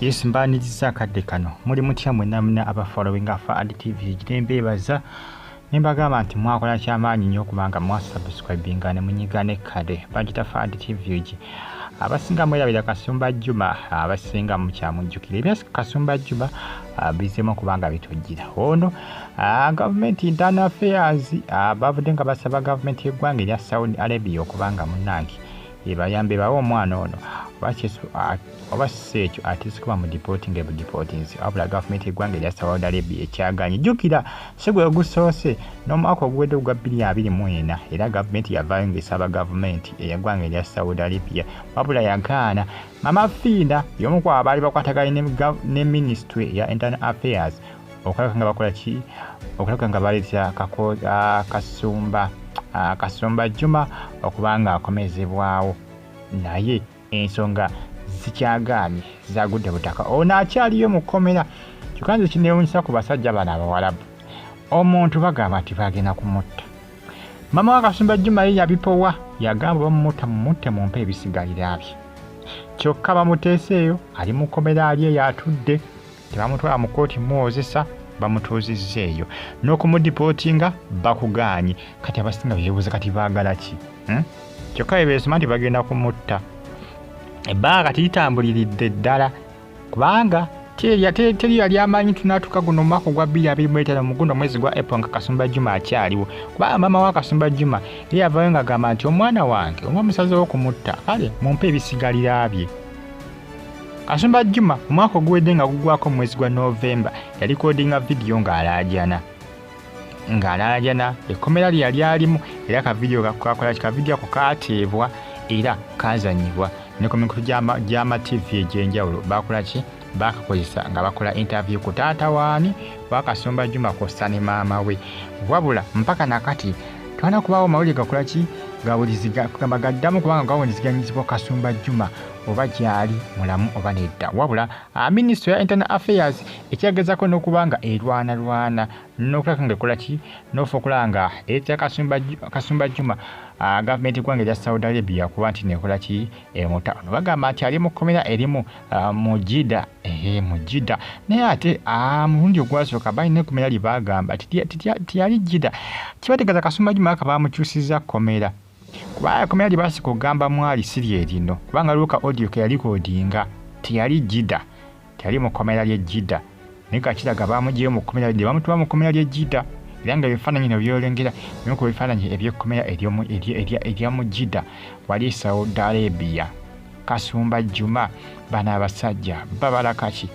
Yes, mbaniriza akadde kano muli mutya mwenna aba following Fad TV nembebaza nembagamba nti mwakola kyamaanyi nnyo okubanga mwasubscribinga ne munyiga ne kale bagita Fad TV abasinga mwerabira Kasumba Juma abasinga mukyamujjukira ebya Kasumba Juma bizemo kubanga bitujjira ono government internal affairs bavudde nga basaba government y'eggwanga erya Saudi Arabia okubanga munnange ebayambe bawo omwana ono oba sekyo atisikuba mu deporting ebu deportings abula government y'eggwanga erya Saudi Arabia ekyaganye jjukira segwe ogusoose n'omwaka oguwedde ogwa 2024 era government yavaayo ng'esaba government ey'eggwanga erya Saudi Arabia wabula yagaana Mama Finda y'omu ku abaali bakwataganye ne ministry ya internal affairs okulabika nga bakola ki okulabika nga baleetera Kasumba Juma okubanga akomezebwawo naye ensonga zikyagaanye zagudde butaka ono akyaliyo mu kkomera kyokka nze kinewunyisa ku basajja bano abawalabu omuntu bagamba nti bagenda kumutta mama wa Kasumba Juma ye yabipowa yagamba bamumutte mumpe ebisigalira bye kyokka bamuteeseeyo ali mu kkomera ali eyo atudde tebamutwala mu kooti muwozesa bamutuuzizzeeyo n'okumudipotinga bakugaanye kati abasinga beebuuza kati baagala ki kyokka bebeesoma nti bagenda kumutta ebbanga kati litambuliridde ddala kubanga teri yali amanyi tunatuka guno omwaka ogwa 2025 mu guno mwezi gwa April nga Kasumba Juma akyaliwo kubanga mama wa Kasumba Juma ye yavaayo nga agamba nti omwana wange omwa musazeewo kumutta kale mumpe ebisigalira bye Kasumba Juma omwaka oguwedde nga gugwako mu mwezi gwa November yalikodinga vidiyo ng'alaajana ekkomera lye yali alimu era akavidiyo ako kaateebwa era kazanyibwa ne ku mikutu gy'ama TV egy'enjawulo bakola ki bakakozesa nga bakola interview ku taata waani wa Kasumba Juma kossa ne maama we wabula mpaka nakati twana kubaawo mawulire gakola ki gawulizigamba gaddamu kubanga gawuliziganyizibwa Kasumba Juma oba gyali mulamu oba nedda wabula Ministry ya Internal Affairs ekyagezako n'okubanga erwanalwana n'okulaka nga ekola ki n'ofa okulanga etya Kasumba Juma government y'eggwanga erya Saudi Arabia kuba nti nekola ki emuta ono bagamba nti ali mu kkomera erimu mu Jidda naye ate mulundi ogwasooka balina ekkomera lye bagamba tiyali Jidda kibategeeza Kasumba Juma aka bamukyusizza kkomera kubanga ekkomera lye basika okugamba mwali siri erino kubanga luuka audio ke yalikodinga tiyali Jidda tiyali mu kkomera ly'e Jidda naye kakiraga baamugyeyo mu kkomera lye bamutuma mu kkomera ly'e Jidda era nga ebifaananyi no byolengera bimu ku bifaananyi eby'ekkomera erya mu Jidda wali Saudi Arabia Kasumba Juma bano abasajja babala kaki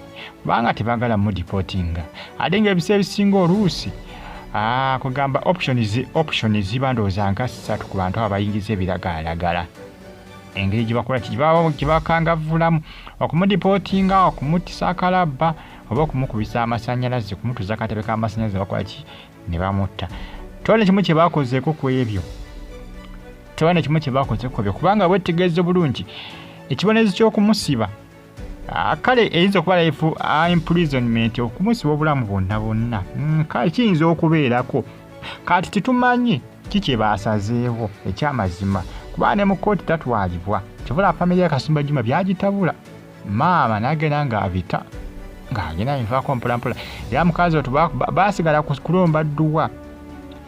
kubanga tebaagala mu deportinga ate ng'ebiseera ebisinga oluusi kugamba option ziba ndowooza nga 3 ku bantu abayingiza ebiragalalagala engeri gyebakangavvulamu okumudipotinga okumutisa akalabba oba okumukubisa amasannyalaze kumutuza akatebe k'amasannyalaze bakola ki ne bamutta tewali kimu kye baakozeeko ku ebyo kubanga bwetegeeza bulungi ekibonerezo ky'okumusiba kale eyinza okuba life imprisonment okumusiba obulamu bonna kale kiyinza okubeerako kati titumanyi kiki baasazeewo ekyamazima kuba ne mu kooti tatwalibwa kivula famire ya Kasumba Juma byagitabula maama n'agenda ng'abita ng'agenda nvaako mpolampola era mukazi oto baasigala kulomba dduwa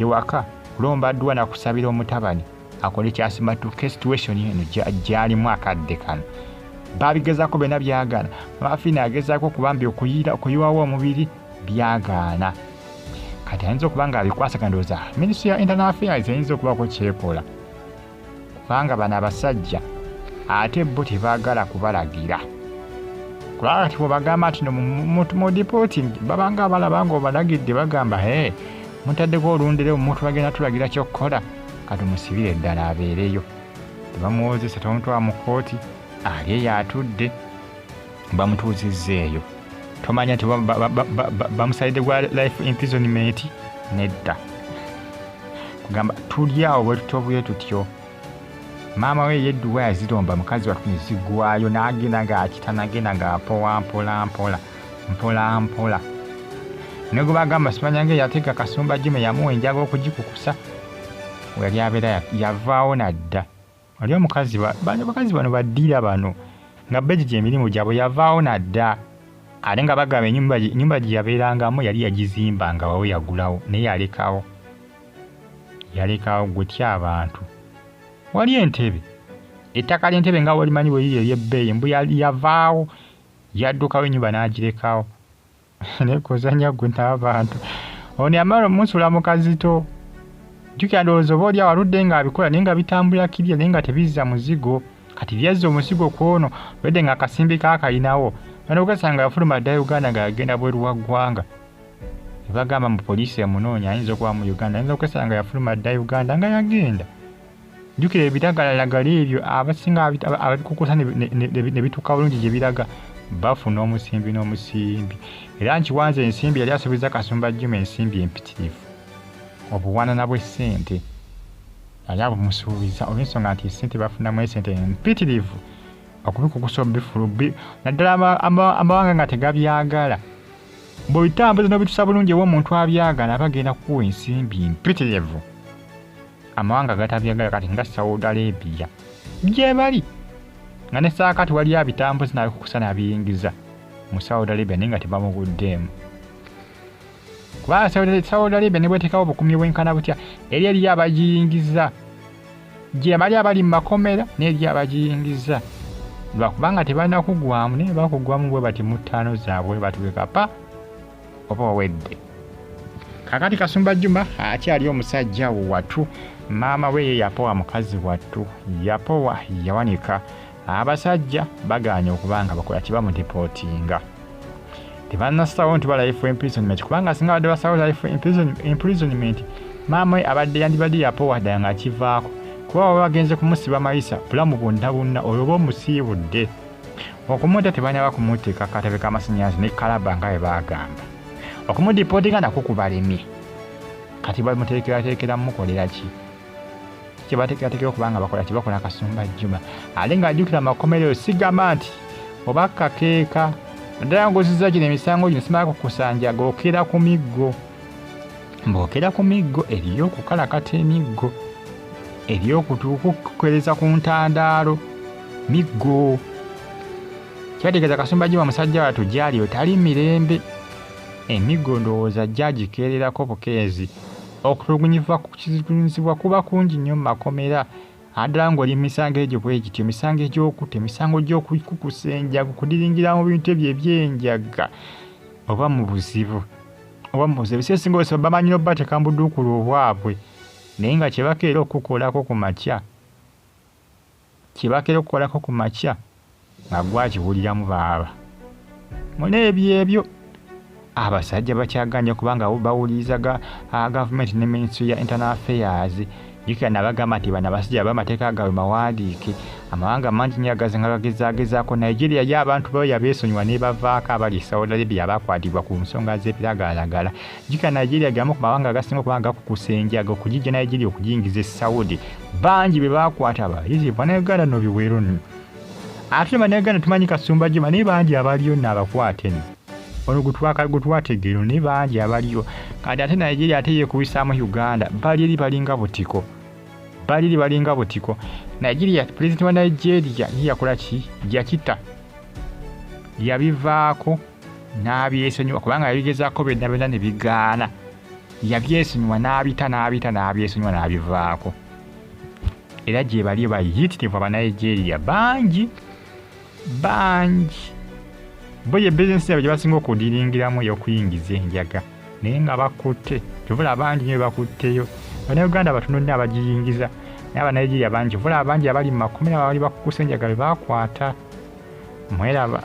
ewaka kulomba dduwa nakusabira omutabani akole kyasimatuke situation eno gyalimu akadde kano babigezaako byonna byagaana Mafina agezaako okubambi okuyiwawo omubiri byagaana kati ayinza okuba nga abikwasa ndowooza Ministry ya Internal Affairs ayinza okubaako kyekola kubanga bano abasajja ate bo tebaagala kubalagira kubanga kati bwebagamba nti mu deporting babanga abalaba nga obalagidde bagamba mutaddeko olundire omuntu bagenda tulagira kyokkola kati musibire eddala abeereyo tebamuwozesa tomutwala mu kooti ali eyo atudde bamutuuzizzeeyo tomanya nti bamusalidde gwa life imprisonment nedda kugamba tuli awo bwe tutobuye tutyo maama we yedduwa yaziromba mukazi wattu nezigwayo n'agenda ng'akita n'agenda ng'apowa mpola ne gwe bagamba simanya ng'eyateeka Kasumba Juma yamuwa enjaga okugikukusa yali abeera yavaawo nadda oli omukazi bakazi bano baddiira bano nga beji emirimu gyabwe yavaawo nadda ate nga bagamba ennyumba gye yabeerangamu yali yagizimbanga wawe yagulawo naye yalekawo gutya abantu. Wali entebe, ettaka ly'entebe nga walimanyi bwe liri ery'ebbeeyi, mbu yavaawo yaddukawo ennyumba n'agirekawo. Naye kozanya gwe n'abantu. Ono yamala omusula mu kazito. Jjukira ndowooza oba oli awaludde ng'abikola naye nga bitambula kirya naye nga tebizza muzigo. Kati byazza omuzigo ku ono wedde ng'akasimbi kaakalinawo. N'okasanga yafuluma dda Uganda ng'agenda bweru wa ggwanga. Ne bagamba mu poliisi emunoonya ayinza okuba mu Uganda, ayinza okasanga yafuluma dda Uganda nga yagenda. Jjukira ebiragalalagala ebyo abasinga ababikukusa ne bituuka bulungi gye biraga bafuna omusimbi n'omusimbi. Era nkiwanze ensimbi yali asuubiza Kasumba Juma ensimbi empitirivu. Obuwanana bw'essente yali abumusuubiza olw'ensonga nti essente bafunamu essente empitirivu okubikukusa obifulu naddala amawanga nga tegabyagala. Bw'obitambuza n'obitusa bulungi ew'omuntu abyagala bagenda kukuwa ensimbi empitirivu. Amawanga gatabyagala kati nga Saudi Arabia gye bali nga ne saakati wali abitambuza n'abikukusa n'abiyingiza mu Saudi Arabia naye nga tebamuguddeemu. Kubanga Saudi Arabia ne bwetekawo obukumyi bwenkana butya eri eriyo abagiyingiza gye bali abali mu makomera n'eri abagiyingiza. Lwakubanga tebalina kugwamu naye bakugwamu bwe bati mu ttaano zaabwe batugeka pa oba owedde. Kakati Kasumba Juma akyali omusajja watu. Maama we ye yapowa mukazi wattu, yapowa yawanika. Abasajja bagaanye okubanga bakola kibamudipootinga. Tebannassawo nti life imprisonment kubanga singa badde basawo life imprisonment maama we abadde yandibadde yapowa ddala ng'akivaako kuba baba bagenze kumusiba mayisa bulamu bwonna oyo oba omusiibudde. Okumuta tebanyaba kumuteeka katebe k'amasannyalaze ne kalaba nga bwe baagamba. Okumudipootinga nakwo kubalemye. Kati bamuteekerateekera mukolera ki? Kyebateekerateekera okubanga bakola kibakola Kasumba Juma. Ale ng'ajjukira amakomerero sigamba nti oba kakeeka ddala ng'ozizza gino emisango gino simala kukusanja g'okera ku miggo. Mb'okera ku miggo eriyo okukalakata emiggo, eriyo okukukereza ku ntandaalo miggo. Kyategeeza Kasumba Juma musajja wattu gy'ali otali mirembe. Emiggo ndowooza gyagikeererako bukeezi. Okutulugunyizibwa kuba kungi nnyo mu makomera. Addala ng'oli misango egyo bwe gityo, emisango egy'okutta, emisango gy'okukukusa enjaga, kudiringira mu bintu ebyo eby'enjaga oba mu buzibu. Ebiseera ebisinga oluusi bamanyi obbateeka mu budduukulu obwabwe naye nga kyebakeera okukolako ku makya nga gwakiwuliramu baaba. Muna ebyo abasajja bakyaganya kubanga bawuliriza gavumenti ne Ministry ya Internal Affairs. Jjukira nabagamba nti bano abasajja b'amateeka gaabwe mawandiike. Amawanga mangi nnyo agaze nga bagezaagezaako. Nigeria y'abantu bayo yabeesonyiwa ne bavaako abali Saudi Arabia abakwatibwa ku nsonga z'ebiragalalagala. Jjukira Nigeria gamu ku mawanga agasinga okuba gakukusa enjaga okugijja Nigeria okugiyingiza e Saudi. Bangi be baakwata abayizi Bannayuganda no biweero nno. Ate Bannayuganda tumanyi Kasumba Juma naye bangi abaliyo nno abakwate nno. Ono gutwategeero ne bangi abaliyo. Kati ate Nigeria ate yeekubisaamu Uganda bali balinga butiko. Nigeria, pulezidenti wa Nigeria yakola ki? Yakita. Yabivaako n'abyesonyiwa kubanga yabigezaako byonna ne bigaana. Yabyesonyiwa n'abita n'abyesonyiwa n'abivaako. Era gye bali bayitirivu aba Nigeria bangi. Bo ye bizinesi yabwe gye basinga okudiringiramu ey'okuyingiza enjaga naye nga bakutte. Tuvula bangi nnyo bakutteyo. Bannayuganda batono nnyo abagiyingiza naye Abanigeria bangi. Vula abangi abali mu makomera bali bakukusa enjaga be baakwata. Mweraba.